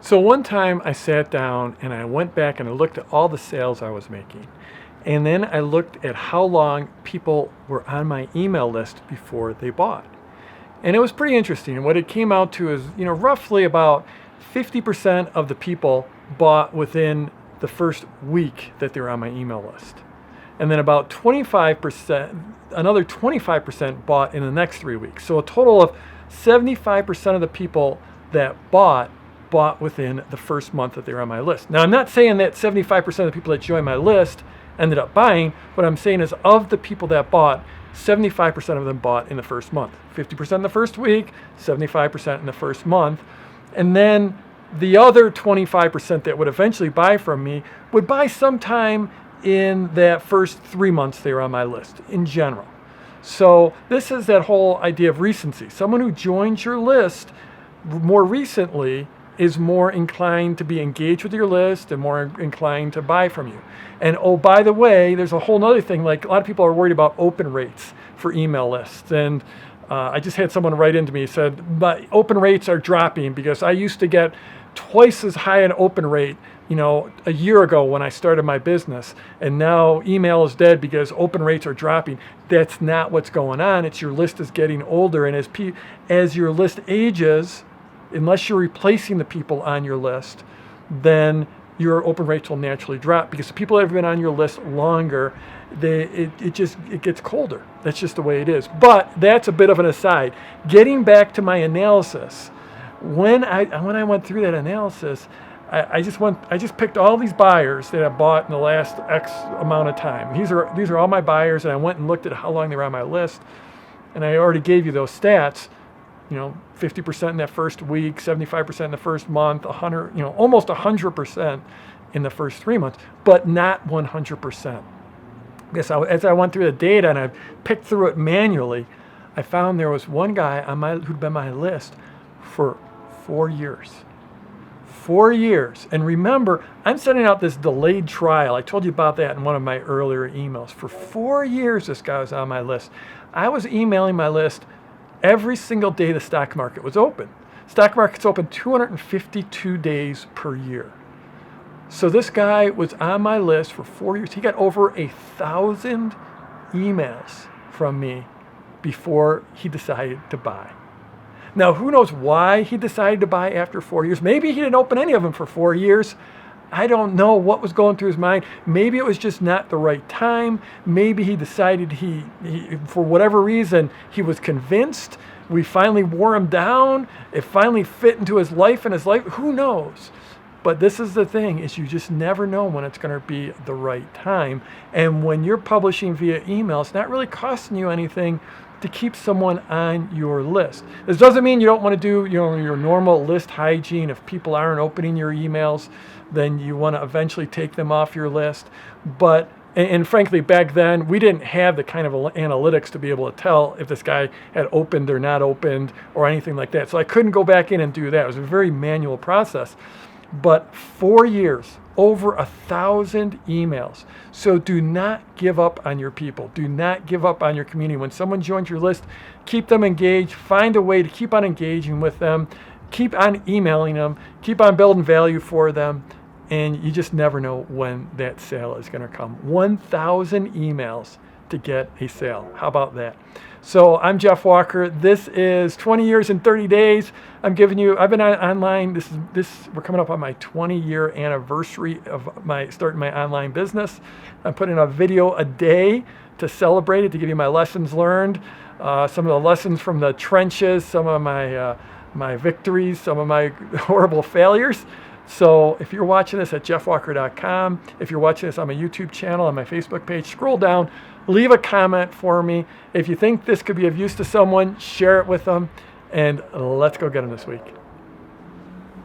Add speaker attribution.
Speaker 1: So one time I sat down and I went back and I looked at all the sales I was making. And then I looked at how long people were on my email list before they bought. And it was pretty interesting. And what it came out to is, roughly about 50% of the people bought within the first week that they were on my email list. And then about 25%, another 25% bought in the next 3 weeks. So a total of 75% of the people that bought within the first month that they were on my list. Now, I'm not saying that 75% of the people that joined my list ended up buying. What I'm saying is, of the people that bought, 75% of them bought in the first month. 50% in the first week, 75% in the first month. And then the other 25% that would eventually buy from me would buy sometime in that first 3 months they were on my list in general. So this is that whole idea of recency. Someone who joins your list more recently is more inclined to be engaged with your list and more inclined to buy from you. And oh, by the way, there's a whole other thing. Like, a lot of people are worried about open rates for email lists. And I just had someone write into me, said, my open rates are dropping because I used to get twice as high an open rate, a year ago when I started my business. And now email is dead because open rates are dropping. That's not what's going on. It's your list is getting older. And as your list ages, unless you're replacing the people on your list, then your open rates will naturally drop, because the people that have been on your list longer, it gets colder. That's just the way it is. But that's a bit of an aside. Getting back to my analysis, when I went through that analysis, I just picked all these buyers that I bought in the last X amount of time. These are all my buyers, and I went and looked at how long they were on my list, and I already gave you those stats. 50% in that first week, 75% in the first month, 100, almost 100% in the first 3 months, but not 100%. Because as I went through the data and I picked through it manually, I found there was one guy who'd been on my list for 4 years. 4 years. And remember, I'm sending out this delayed trial. I told you about that in one of my earlier emails. For 4 years, this guy was on my list. I was emailing my list every single day the stock market was open. Stock market's open 252 days per year. So this guy was on my list for 4 years. He got over 1,000 emails from me before he decided to buy. Now, who knows why he decided to buy after 4 years? Maybe he didn't open any of them for 4 years. I don't know what was going through his mind. Maybe it was just not the right time. Maybe he decided he for whatever reason, he was convinced. We finally wore him down. It finally fit into his life and his life. Who knows? But this is the thing, is you just never know when it's going to be the right time. And when you're publishing via email, it's not really costing you anything to keep someone on your list. This doesn't mean you don't want to do your normal list hygiene. If people aren't opening your emails, then you want to eventually take them off your list. But and frankly, back then, we didn't have the kind of analytics to be able to tell if this guy had opened or not opened or anything like that. So I couldn't go back in and do that. It was a very manual process. But 4 years, over 1,000 emails. So do not give up on your people. Do not give up on your community. When someone joins your list, keep them engaged. Find a way to keep on engaging with them. Keep on emailing them. Keep on building value for them. And you just never know when that sale is going to come. 1,000 emails to get a sale. How about that? So I'm Jeff Walker. This is 20 years in 30 days. I've been online. We're coming up on my 20-year anniversary of starting my online business. I'm putting a video a day to celebrate it, to give you my lessons learned, some of the lessons from the trenches, some of my victories, some of my horrible failures. So if you're watching this at jeffwalker.com, if you're watching this on my YouTube channel, on my Facebook page, scroll down, leave a comment for me. If you think this could be of use to someone, share it with them, and let's go get them this week.